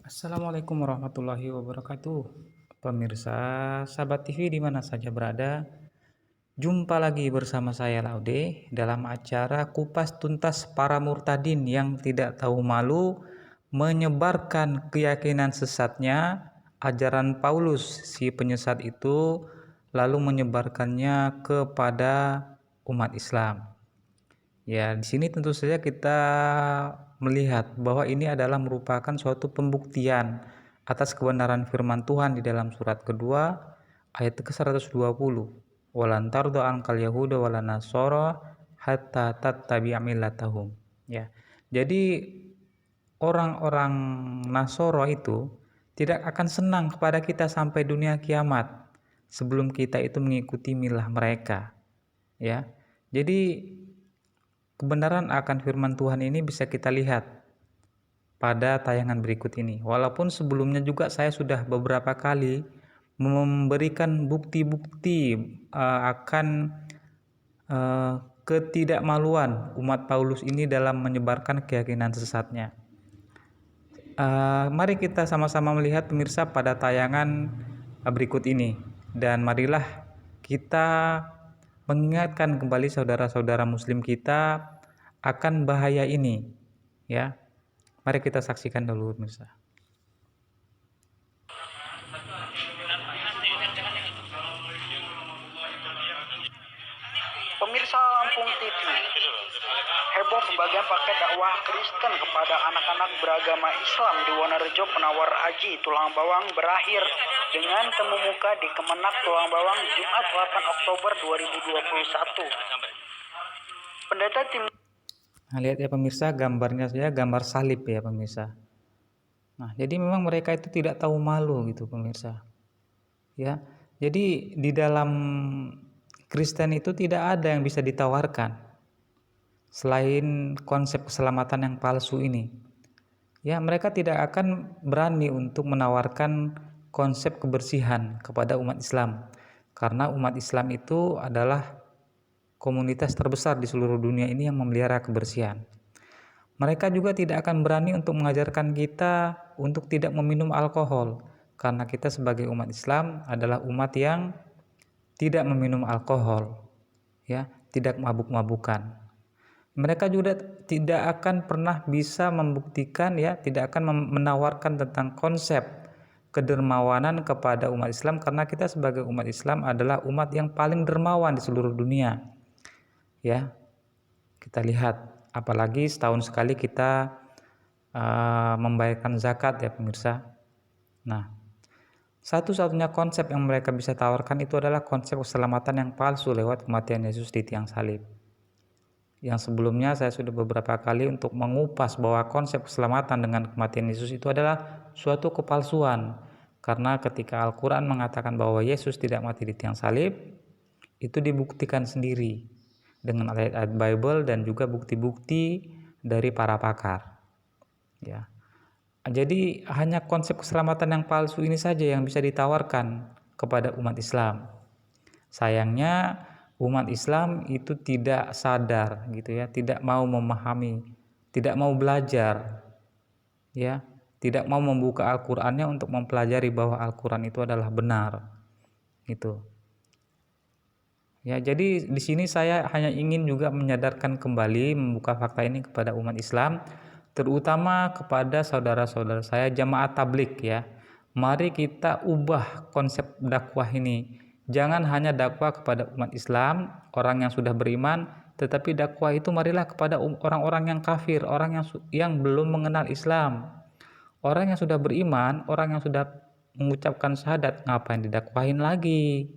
Assalamualaikum warahmatullahi wabarakatuh. Pemirsa Sahabat TV di mana saja berada, jumpa lagi bersama saya Laude dalam acara Kupas Tuntas Para Murtadin yang tidak tahu malu menyebarkan keyakinan sesatnya, ajaran Paulus si penyesat itu, lalu menyebarkannya kepada umat Islam. Ya, di sini tentu saja kita melihat bahwa ini adalah merupakan suatu pembuktian atas kebenaran firman Tuhan di dalam surat kedua ayat ke-120. Walan tardo ankal yahuda wala nasara hatta tattabi'a millatahum. Ya. Jadi orang-orang Nasoro itu tidak akan senang kepada kita sampai dunia kiamat sebelum kita itu mengikuti milah mereka. Ya. Jadi kebenaran akan firman Tuhan ini bisa kita lihat pada tayangan berikut ini. Walaupun sebelumnya juga saya sudah beberapa kali memberikan bukti-bukti akan ketidakmaluan umat Paulus ini dalam menyebarkan keyakinan sesatnya. Mari kita sama-sama melihat pemirsa pada tayangan berikut ini, dan marilah kita mengingatkan kembali saudara-saudara muslim kita akan bahaya ini, ya. Mari kita saksikan dulu pemirsa. Pemirsa Lampung TV, heboh pembagian paket dakwah Kristen kepada anak-anak beragama Islam di Wonorejo Penawar Aji Tulang Bawang berakhir dengan temu muka di Kemenak Tulang Bawang Jumat 8 Oktober 2021. Pendeta Tim Nah, lihat ya pemirsa, gambarnya saja gambar salib ya pemirsa. Nah, jadi memang mereka itu tidak tahu malu gitu pemirsa. Ya. Jadi di dalam Kristen itu tidak ada yang bisa ditawarkan selain konsep keselamatan yang palsu ini. Ya, mereka tidak akan berani untuk menawarkan konsep kebersihan kepada umat Islam, karena umat Islam itu adalah komunitas terbesar di seluruh dunia ini yang memelihara kebersihan. Mereka juga tidak akan berani untuk mengajarkan kita untuk tidak meminum alkohol, karena kita sebagai umat Islam adalah umat yang tidak meminum alkohol, ya, tidak mabuk-mabukan. Mereka juga tidak akan pernah bisa membuktikan, ya, tidak akan menawarkan tentang konsep kedermawanan kepada umat Islam, karena kita sebagai umat Islam adalah umat yang paling dermawan di seluruh dunia. Ya, kita lihat, apalagi setahun sekali kita membayarkan zakat ya pemirsa. Nah, satu-satunya konsep yang mereka bisa tawarkan itu adalah konsep keselamatan yang palsu lewat kematian Yesus di tiang salib. Yang sebelumnya saya sudah beberapa kali untuk mengupas bahwa konsep keselamatan dengan kematian Yesus itu adalah suatu kepalsuan. Karena ketika Al-Quran mengatakan bahwa Yesus tidak mati di tiang salib, itu dibuktikan sendiri dengan ayat-ayat Bible dan juga bukti-bukti dari para pakar. Ya. Jadi hanya konsep keselamatan yang palsu ini saja yang bisa ditawarkan kepada umat Islam. Sayangnya umat Islam itu tidak sadar gitu ya, tidak mau memahami, tidak mau belajar, ya, tidak mau membuka Al-Qur'annya untuk mempelajari bahwa Al-Qur'an itu adalah benar, gitu. Ya, jadi di sini saya hanya ingin juga menyadarkan kembali, membuka fakta ini kepada umat Islam, terutama kepada saudara-saudara saya jamaah tablik ya. Mari kita ubah konsep dakwah ini. Jangan hanya dakwah kepada umat Islam, orang yang sudah beriman, tetapi dakwah itu marilah kepada orang-orang yang kafir, orang yang belum mengenal Islam. Orang yang sudah beriman, orang yang sudah mengucapkan syahadat, ngapain didakwahin lagi?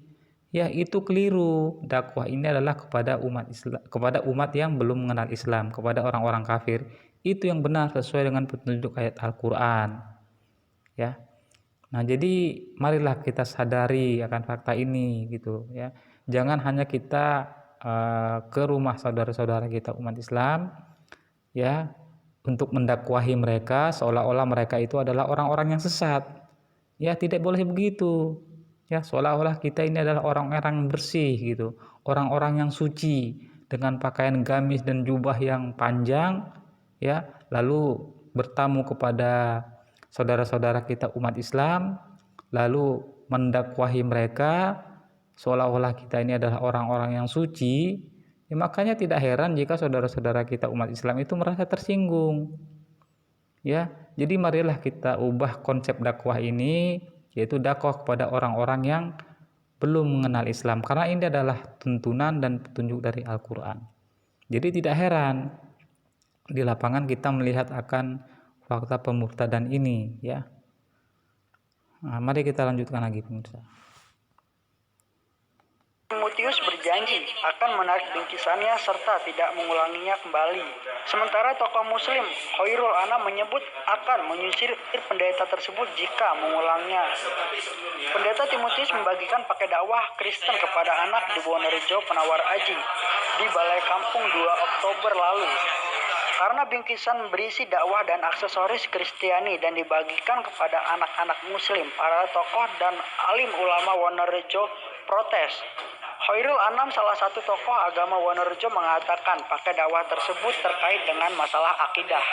Ya, itu keliru. Dakwah ini adalah kepada umat Islam, kepada umat yang belum mengenal Islam, kepada orang-orang kafir. Itu yang benar sesuai dengan petunjuk ayat Al-Qur'an. Ya. Nah, jadi marilah kita sadari akan fakta ini gitu ya. Jangan hanya kita ke rumah saudara-saudara kita umat Islam ya untuk mendakwahi mereka seolah-olah mereka itu adalah orang-orang yang sesat. Ya, tidak boleh begitu. Ya, seolah-olah kita ini adalah orang-orang bersih gitu, orang-orang yang suci dengan pakaian gamis dan jubah yang panjang, ya, lalu bertamu kepada saudara-saudara kita umat Islam, lalu mendakwahi mereka seolah-olah kita ini adalah orang-orang yang suci, ya makanya tidak heran jika saudara-saudara kita umat Islam itu merasa tersinggung. Ya, jadi marilah kita ubah konsep dakwah ini, yaitu dakwah kepada orang-orang yang belum mengenal Islam, karena ini adalah tuntunan dan petunjuk dari Al-Quran. Jadi tidak heran di lapangan kita melihat akan fakta pemurtadan ini, ya. Nah, mari kita lanjutkan lagi, pemirsa. Timotius berjanji akan menarik bingkisannya serta tidak mengulanginya kembali. Sementara tokoh muslim Khairul Anam menyebut akan menyisir pendeta tersebut jika mengulangnya. Pendeta Timotius membagikan paket dakwah Kristen kepada anak di Wonorejo Penawar Aji di Balai Kampung 2 Oktober lalu. Karena bingkisan berisi dakwah dan aksesoris Kristiani dan dibagikan kepada anak-anak muslim, para tokoh dan alim ulama Wonorejo protes. Khairul Anam, salah satu tokoh agama Wonorejo, mengatakan pakai dakwah tersebut terkait dengan masalah akidah.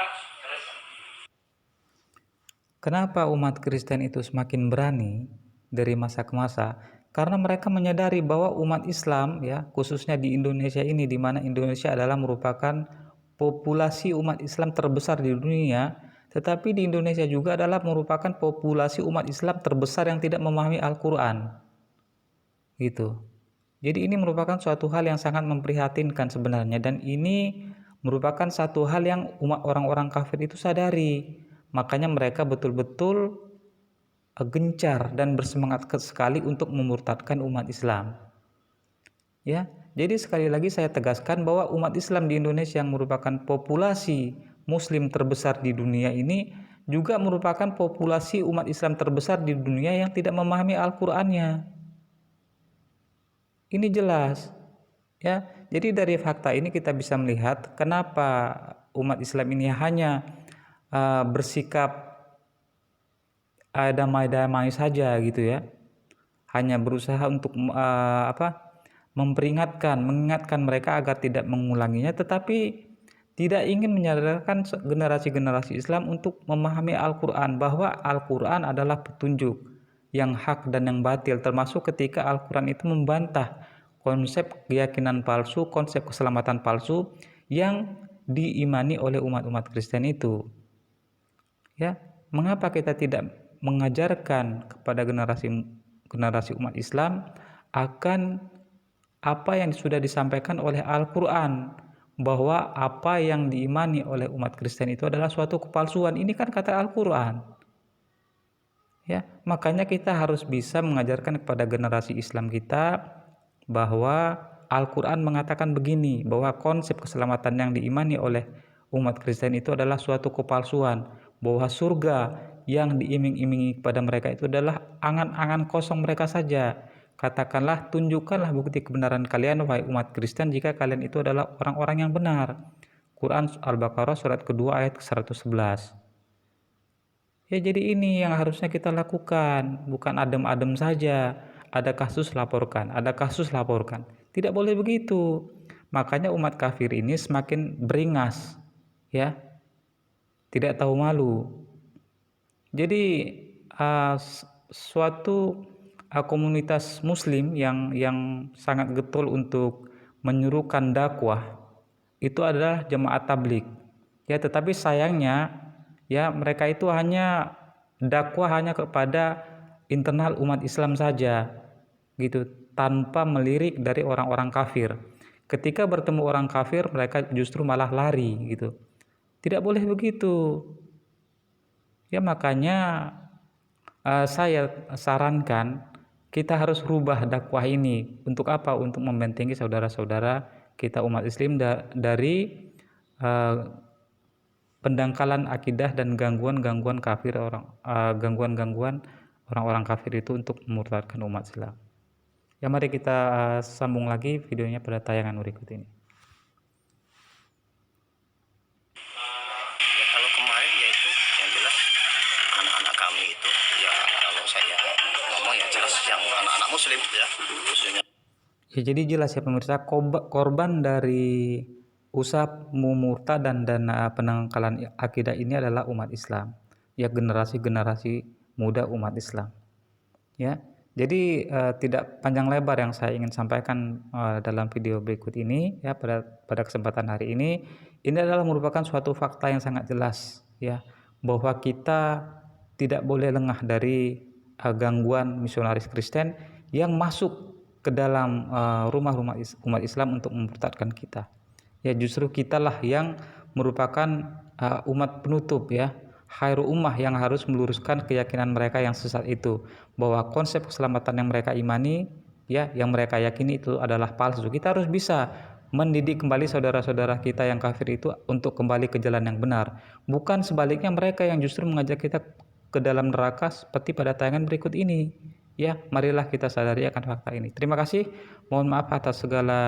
Kenapa umat Kristen itu semakin berani dari masa ke masa? Karena mereka menyadari bahwa umat Islam, ya, khususnya di Indonesia ini, di mana Indonesia adalah merupakan populasi umat Islam terbesar di dunia, tetapi di Indonesia juga adalah merupakan populasi umat Islam terbesar yang tidak memahami Al-Quran. Gitu. Jadi ini merupakan suatu hal yang sangat memprihatinkan sebenarnya, dan ini merupakan satu hal yang orang-orang kafir itu sadari. Makanya mereka betul-betul gencar dan bersemangat sekali untuk memurtadkan umat Islam. Ya, jadi sekali lagi saya tegaskan bahwa umat Islam di Indonesia yang merupakan populasi muslim terbesar di dunia ini juga merupakan populasi umat Islam terbesar di dunia yang tidak memahami Al-Qur'annya. Ini jelas, ya. Jadi dari fakta ini kita bisa melihat kenapa umat Islam ini hanya bersikap damai-damai saja gitu ya. Hanya berusaha untuk mengingatkan mereka agar tidak mengulanginya, tetapi tidak ingin menyadarkan generasi-generasi Islam untuk memahami Al-Qur'an, bahwa Al-Qur'an adalah petunjuk yang hak dan yang batil, termasuk ketika Al-Quran itu membantah konsep keyakinan palsu, konsep keselamatan palsu yang diimani oleh umat-umat Kristen itu. Ya, mengapa kita tidak mengajarkan kepada generasi umat Islam akan apa yang sudah disampaikan oleh Al-Quran, bahwa apa yang diimani oleh umat Kristen itu adalah suatu kepalsuan. Ini kan kata Al-Quran. Ya, makanya kita harus bisa mengajarkan kepada generasi Islam kita bahwa Al-Quran mengatakan begini, bahwa konsep keselamatan yang diimani oleh umat Kristen itu adalah suatu kepalsuan, bahwa surga yang diiming-imingi kepada mereka itu adalah angan-angan kosong mereka saja. Katakanlah, tunjukkanlah bukti kebenaran kalian wahai umat Kristen jika kalian itu adalah orang-orang yang benar. Quran Al-Baqarah surat kedua ayat ke-111. Ya, jadi ini yang harusnya kita lakukan, bukan adem-adem saja. Ada kasus laporkan, ada kasus laporkan. Tidak boleh begitu. Makanya umat kafir ini semakin beringas, ya, tidak tahu malu. Jadi suatu komunitas Muslim yang sangat getol untuk menyuruhkan dakwah itu adalah jemaat tabligh. Ya, tetapi sayangnya, ya, mereka itu hanya dakwah hanya kepada internal umat Islam saja, gitu, tanpa melirik dari orang-orang kafir. Ketika bertemu orang kafir, mereka justru malah lari, gitu. Tidak boleh begitu. Ya, makanya saya sarankan kita harus rubah dakwah ini. Untuk apa? Untuk membentengi saudara-saudara kita umat Islam dari pendangkalan akidah dan gangguan-gangguan kafir gangguan-gangguan orang-orang kafir itu untuk memurtadkan umat Islam. Ya, mari kita sambung lagi videonya pada tayangan berikut ini. Ya, kalau kemarin yaitu yang jelas anak-anak kami itu, ya kalau saya ngomong ya jelas yang anak-anak Muslim ya khususnya. Ya, jadi jelas ya pemirsa, korban dari usaha murtad dan pendangkalan akidah ini adalah umat Islam. ya generasi-generasi muda umat Islam. Ya, jadi tidak panjang lebar yang saya ingin sampaikan dalam video berikut ini ya pada kesempatan hari ini. Ini adalah merupakan suatu fakta yang sangat jelas ya, bahwa kita tidak boleh lengah dari gangguan misionaris Kristen yang masuk ke dalam rumah-rumah umat Islam untuk memurtadkan kita. Ya, justru kitalah yang merupakan umat penutup ya, khairu ummah, yang harus meluruskan keyakinan mereka yang sesat itu, bahwa konsep keselamatan yang mereka imani ya, yang mereka yakini itu adalah palsu. Kita harus bisa mendidik kembali saudara-saudara kita yang kafir itu untuk kembali ke jalan yang benar, bukan sebaliknya mereka yang justru mengajak kita ke dalam neraka seperti pada tayangan berikut ini. Ya, marilah kita sadari akan fakta ini. Terima kasih. Mohon maaf atas segala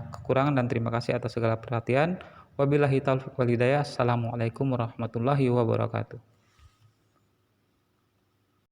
kekurangan dan terima kasih atas segala perhatian. Wabillahi taufiq wal hidayah. Assalamualaikum warahmatullahi wabarakatuh.